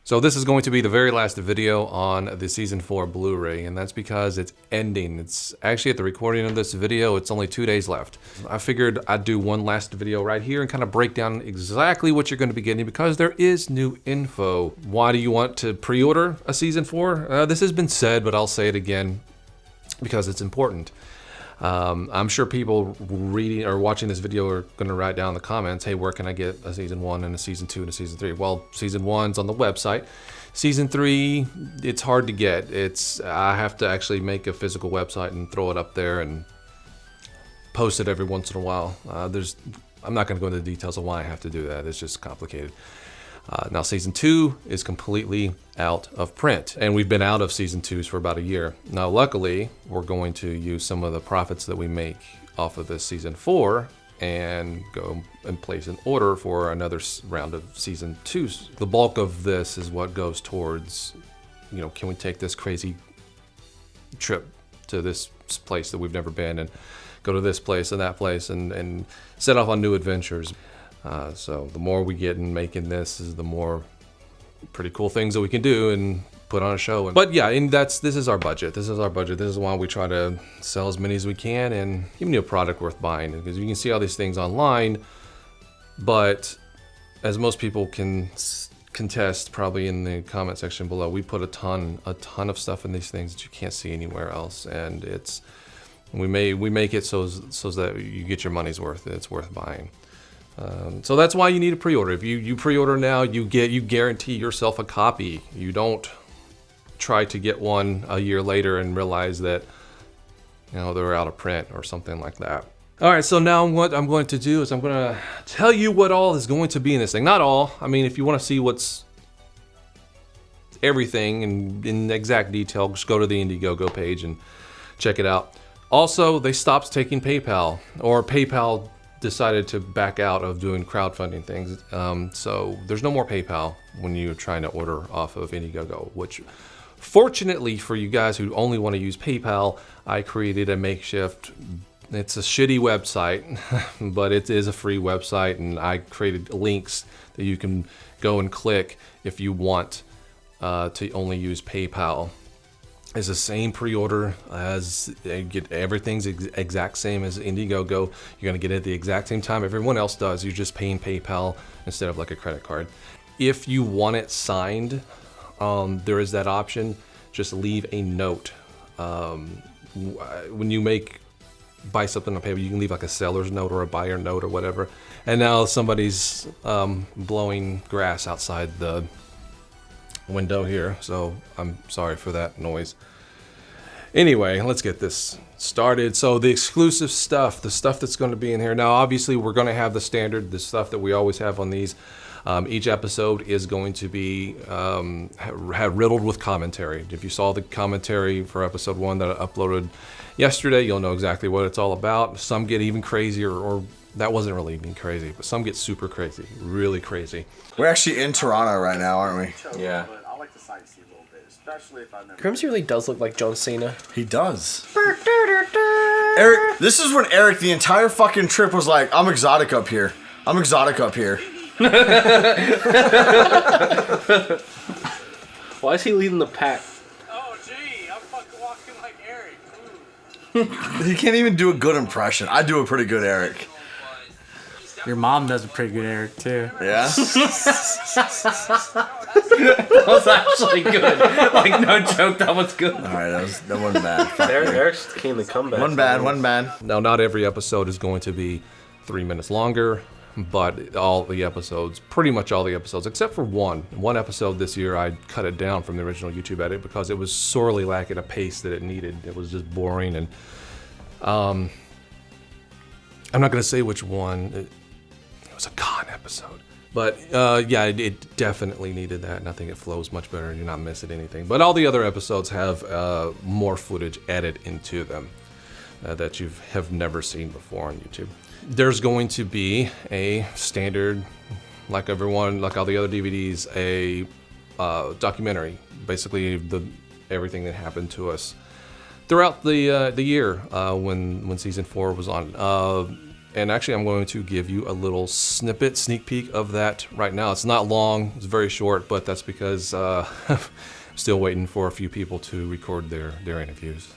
So this is going to be the very last video on the season 4 Blu-ray, and that's because it's ending. It's actually at the recording of this video, it's only 2 days left. I figured I'd do one last video right here and kind of break down exactly what you're going to be getting because there is new info. Why do you want to pre-order a season 4? This has been said, but I'll say it again because it's important. I'm sure people reading or watching this video are going to write down in the comments, hey, where can I get a season 1 and a season 2 and a season 3? Well, season 1's on the website. Season 3, it's hard to get. I have to actually make a physical website and throw it up there and post it every once in a while. I'm not going to go into the details of why I have to do that. It's just complicated. Now season 2 is completely out of print, and we've been out of season 2s for about a year. Now luckily, we're going to use some of the profits that we make off of this season 4 and go and place an order for another round of season 2s. The bulk of this is what goes towards, can we take this crazy trip to this place that we've never been and go to this place and that place and set off on new adventures. So the more we get in making this, is the more pretty cool things that we can do and put on a show. But yeah, and this is our budget. This is our budget. This is why we try to sell as many as we can and give you a product worth buying, because you can see all these things online, but as most people can contest probably in the comment section below, we put a ton of stuff in these things that you can't see anywhere else, and we make it so that you get your money's worth. It's worth buying. So that's why you need a pre-order. If you pre-order now, you guarantee yourself a copy. You don't try to get one a year later and realize that they're out of print or something like that. All right, so now what I'm going to do is I'm going to tell you what all is going to be in this thing. Not all. I mean, if you want to see what's everything in exact detail, just go to the Indiegogo page and check it out. Also, they stopped taking PayPal, or PayPal decided to back out of doing crowdfunding things. So there's no more PayPal when you're trying to order off of Indiegogo, which fortunately for you guys who only want to use PayPal, I created a makeshift, it's a shitty website, but it is a free website, and I created links that you can go and click if you want to only use PayPal. It's the same pre-order as everything's exact same as Indiegogo. You're gonna get it at the exact same time everyone else does. You're just paying PayPal instead of like a credit card. If you want it signed, there is that option. Just leave a note. When you buy something on paper, you can leave like a seller's note or a buyer note or whatever. And now somebody's blowing grass outside the window here, so I'm sorry for that noise. Anyway, let's get this started. So the exclusive stuff, the stuff that's going to be in here. Now obviously we're going to have the stuff that we always have on these. Each episode is going to be riddled with commentary. If you saw the commentary for episode 1 that I uploaded yesterday, you'll know exactly what it's all about. Some get even crazier, or that wasn't really even crazy, but some get super crazy, really crazy. We're actually in Toronto right now, aren't we? Yeah. But I like to sightsee a little bit, especially if I've never. Grimsy really does look like John Cena. He does. Eric, this is when Eric the entire fucking trip was like, I'm exotic up here. I'm exotic up here. Why is he leading the pack? Oh, gee, I'm fucking walking like Eric. He can't even do a good impression. I do a pretty good Eric. Your mom does a pretty good Eric, too. Yeah? That was actually good. Like, no joke, that was good. Alright, that wasn't bad. Fuck me. Eric's king of the comeback. One bad. Now not every episode is going to be 3 minutes longer, but pretty much all the episodes, except for one episode this year, I cut it down from the original YouTube edit because it was sorely lacking a pace that it needed. It was just boring, and I'm not going to say which one. It was a con episode, but yeah, it definitely needed that, and I think it flows much better and you're not missing anything. But all the other episodes have more footage added into them that you have never seen before on YouTube. There's going to be a standard, like all the other DVDs, a documentary, basically everything that happened to us throughout the year when season 4 was on. And actually, I'm going to give you a little sneak peek of that right now. It's not long, it's very short, but that's because I'm still waiting for a few people to record their interviews.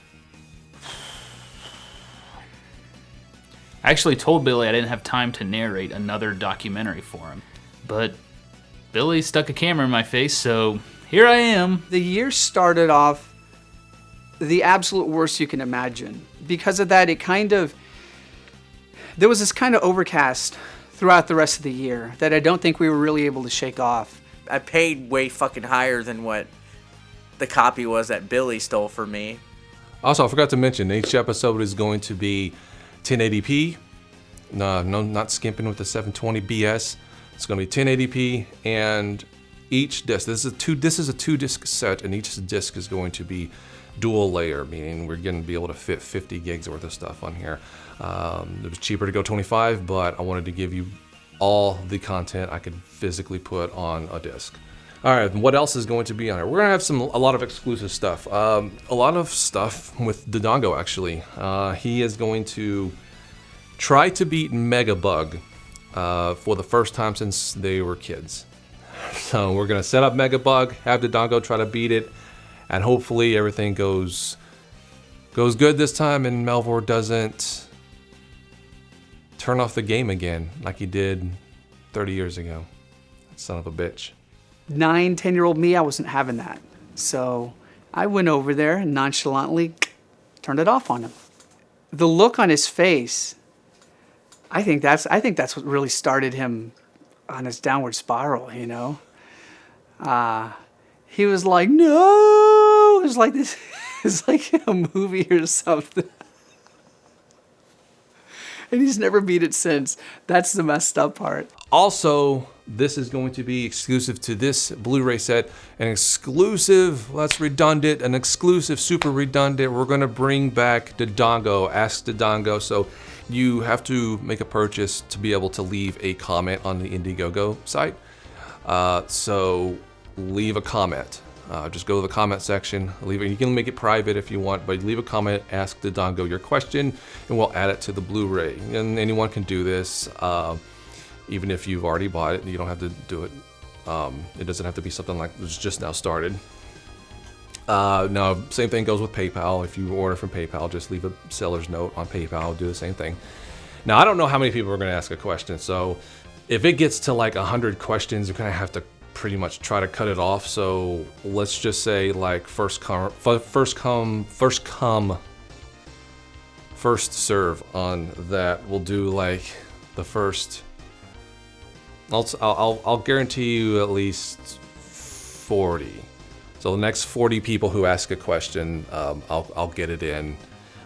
I actually told Billy I didn't have time to narrate another documentary for him, but Billy stuck a camera in my face, so here I am. The year started off the absolute worst you can imagine. Because of that, there was this kind of overcast throughout the rest of the year that I don't think we were really able to shake off. I paid way fucking higher than what the copy was that Billy stole from me. Also, I forgot to mention, each episode is going to be 1080p. No, not skimping with the 720 BS. It's going to be 1080p, and each disc. This is a 2-disc set, and each disc is going to be dual layer, meaning we're going to be able to fit 50 gigs worth of stuff on here. It was cheaper to go 25, but I wanted to give you all the content I could physically put on a disc. All right, what else is going to be on here? We're gonna have a lot of exclusive stuff. A lot of stuff with Dodongo, actually. He is going to try to beat Megabug for the first time since they were kids. So we're gonna set up Megabug, have Dodongo try to beat it, and hopefully everything goes good this time, and Melvor doesn't turn off the game again like he did 30 years ago. Son of a bitch. 9, 10-year-old me, I wasn't having that. So I went over there and nonchalantly turned it off on him. The look on his face, I think that's what really started him on his downward spiral, you know? He was like, no! It was like this, it's like a movie or something. And he's never beat it since. That's the messed up part. Also, this is going to be exclusive to this Blu-ray set. An exclusive, that's redundant, an exclusive, super redundant. We're gonna bring back Dodongo, Ask Dodongo. So you have to make a purchase to be able to leave a comment on the Indiegogo site. So leave a comment. Just go to the comment section, leave it. You can make it private if you want, but leave a comment, ask Dodongo your question, and we'll add it to the Blu-ray. And anyone can do this, even if you've already bought it. You don't have to do it. It doesn't have to be something like it's just now started. Now, same thing goes with PayPal. If you order from PayPal, just leave a seller's note on PayPal. Do the same thing. Now, I don't know how many people are going to ask a question, so if it gets to like 100 questions, you're going to have to pretty much try to cut it off. So let's just say like first come, first serve on that. We'll do like the first. I'll guarantee you at least 40. So the next 40 people who ask a question, I'll get it in.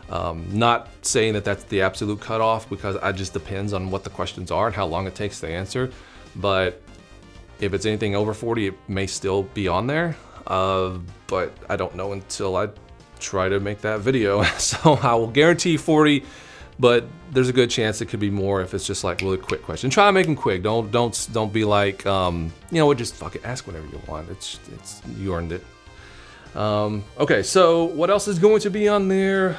Not saying that that's the absolute cutoff, because it just depends on what the questions are and how long it takes to answer. But if it's anything over 40, it may still be on there, but I don't know until I try to make that video. So I will guarantee 40, but there's a good chance it could be more if it's just like really quick question. Try to make them quick. Don't be like, you know what, just fuck it, ask whatever you want. It's you earned it. Okay, so what else is going to be on there?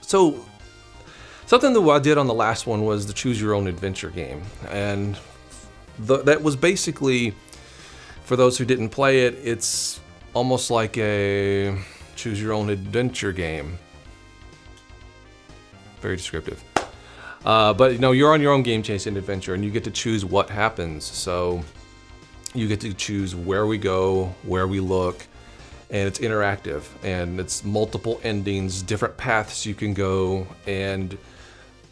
So something that I did on the last one was the choose your own adventure game, and that was basically, for those who didn't play it, it's almost like a choose your own adventure game. Very descriptive. But you know, you're on your own game chasing adventure, and you get to choose what happens. So you get to choose where we go, where we look, and it's interactive, and it's multiple endings, different paths you can go, and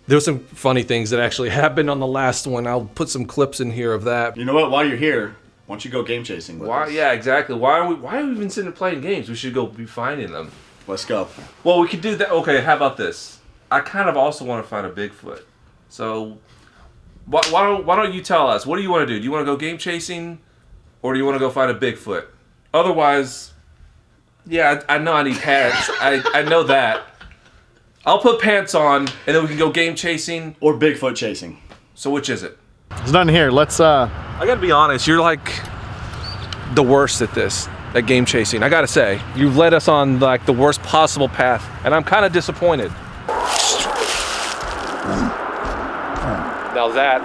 there's some funny things that actually happened on the last one. I'll put some clips in here of that. You know what? While you're here, why don't you go game chasing with us? Yeah, exactly. Why are we even sitting and playing games? We should go be finding them. Let's go. Well, we could do that. Okay, how about this? I kind of also want to find a Bigfoot. So why don't you tell us? What do you want to do? Do you want to go game chasing, or do you want to go find a Bigfoot? Otherwise, yeah, I know I need pants. I know that. I'll put pants on, and then we can go game chasing. Or Bigfoot chasing. So which is it? There's nothing here. Let's, I gotta be honest, you're like the worst at this, at game chasing. I gotta say, you've led us on like the worst possible path, and I'm kind of disappointed. Now that,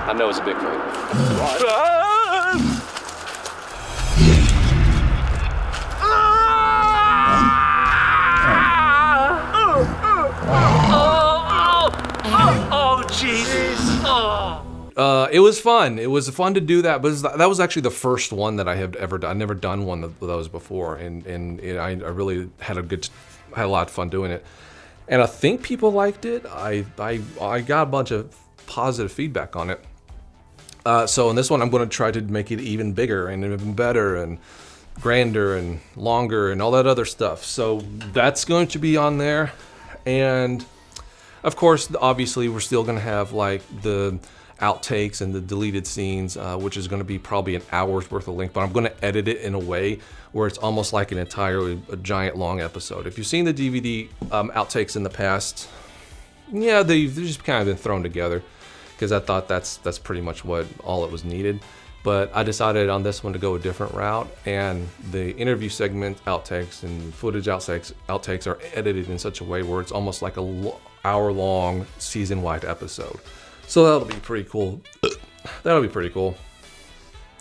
I know is a Bigfoot. Oh, Jesus. It was fun. It was fun to do that, but that was actually the first one that I have ever done. I've never done one of those before, and I really had a lot of fun doing it. And I think people liked it. I got a bunch of positive feedback on it. So in this one, I'm going to try to make it even bigger and even better and grander and longer and all that other stuff. So that's going to be on there. And of course, obviously, we're still going to have like the outtakes and the deleted scenes, which is going to be probably an hour's worth of length, but I'm going to edit it in a way where it's almost like a giant long episode. If you've seen the DVD outtakes in the past, yeah, they've just kind of been thrown together because I thought that's pretty much all it was needed. But I decided on this one to go a different route, and the interview segment outtakes and footage outtakes are edited in such a way where it's almost like a hour-long season-wide episode. So that'll be pretty cool. That'll be pretty cool.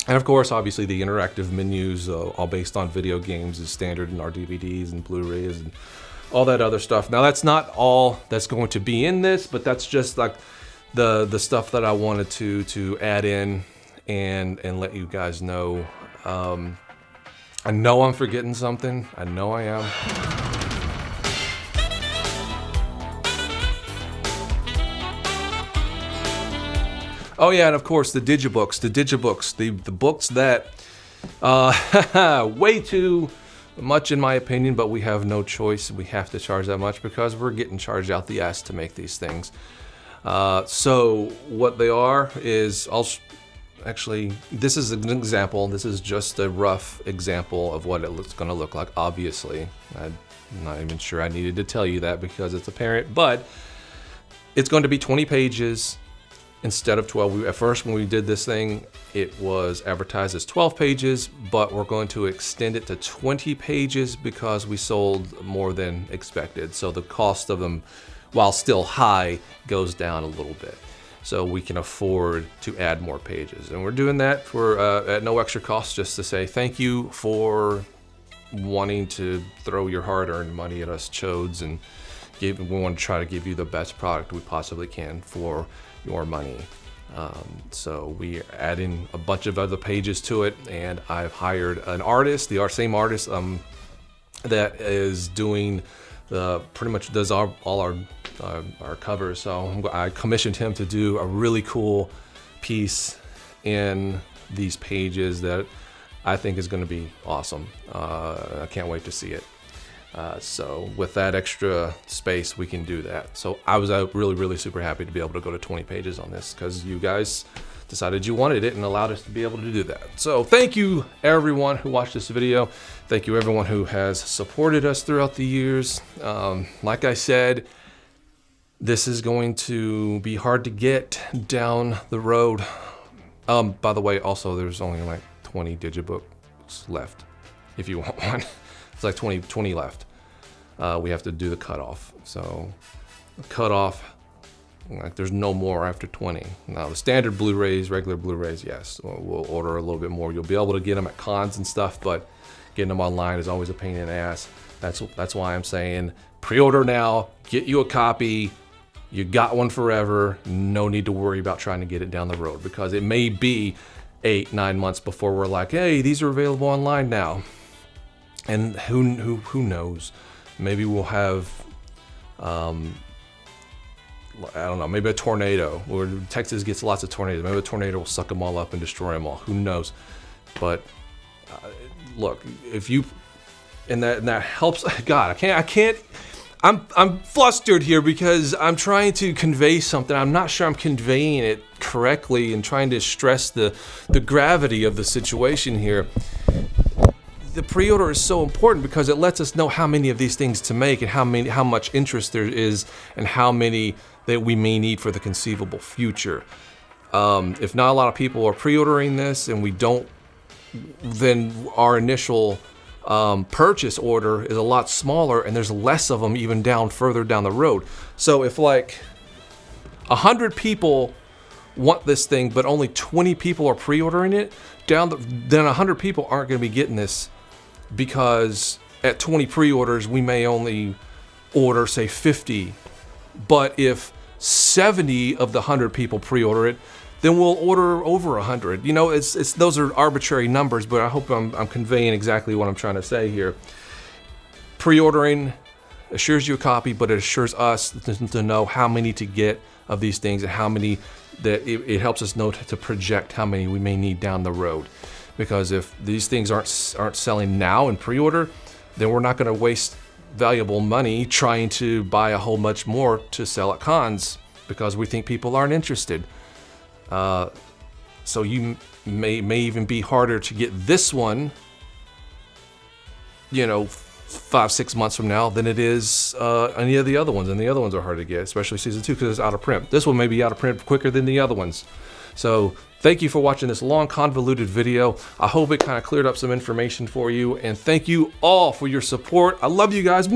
And of course, obviously, the interactive menus, all based on video games, is standard in our DVDs and Blu-rays and all that other stuff. Now, that's not all that's going to be in this, but that's just like the stuff that I wanted to add in and let you guys know. I know I'm forgetting something. I know I am. Oh yeah, and of course the digibooks, the books that way too much in my opinion, but we have no choice. We have to charge that much because we're getting charged out the ass to make these things. So what they are is, actually, this is an example. This is just a rough example of what it's going to look like. Obviously, I'm not even sure I needed to tell you that because it's apparent, but it's going to be 20 pages. Instead of 12, at first when we did this thing, it was advertised as 12 pages, but we're going to extend it to 20 pages because we sold more than expected. So the cost of them, while still high, goes down a little bit. So we can afford to add more pages. And we're doing that for at no extra cost, just to say thank you for wanting to throw your hard-earned money at us chodes, and we want to try to give you the best product we possibly can for your money. So we add in a bunch of other pages to it, and I've hired an artist, the same artist that is doing pretty much does all our covers. So I commissioned him to do a really cool piece in these pages that I think is going to be awesome. I can't wait to see it. So with that extra space, we can do that. So I was really super happy to be able to go to 20 pages on this because you guys decided you wanted it and allowed us to be able to do that. So thank you everyone who watched this video. Thank you everyone who has supported us throughout the years. Like I said, this is going to be hard to get down the road. By the way, also there's only like 20 digibooks left if you want one. It's like 20 left. We have to do the cutoff. So the cutoff, like there's no more after 20. Now the standard Blu-rays, regular Blu-rays, yes, we'll order a little bit more. You'll be able to get them at cons and stuff, but getting them online is always a pain in the ass. That's why I'm saying pre-order now, get you a copy. You got one forever. No need to worry about trying to get it down the road because it may be 8-9 months before we're like, hey, these are available online now. And who knows? Maybe we'll have, I don't know, maybe a tornado. Or Texas gets lots of tornadoes. Maybe a tornado will suck them all up and destroy them all. Who knows? But look, if you, and that helps. God, I can't. I'm flustered here because I'm trying to convey something. I'm not sure I'm conveying it correctly and trying to stress the gravity of the situation here. The pre-order is so important because it lets us know how many of these things to make and how much interest there is and how many that we may need for the conceivable future. If not a lot of people are pre-ordering this and we don't, then our initial purchase order is a lot smaller and there's less of them even further down the road. So if like, 100 people want this thing, but only 20 people are pre-ordering it, then 100 people aren't going to be getting this, because at 20 pre-orders, we may only order, say, 50. But if 70 of the 100 people pre-order it, then we'll order over 100. You know, it's those are arbitrary numbers, but I hope I'm conveying exactly what I'm trying to say here. Pre-ordering assures you a copy, but it assures us to know how many to get of these things and how many that it helps us know to project how many we may need down the road. Because if these things aren't selling now in pre-order, then we're not going to waste valuable money trying to buy a whole bunch more to sell at cons because we think people aren't interested. So you may even be harder to get this one, you know, 5-6 months from now than it is any of the other ones, and the other ones are hard to get, especially season 2 because it's out of print. This one may be out of print quicker than the other ones. So thank you for watching this long convoluted video. I hope it kind of cleared up some information for you, and thank you all for your support. I love you guys.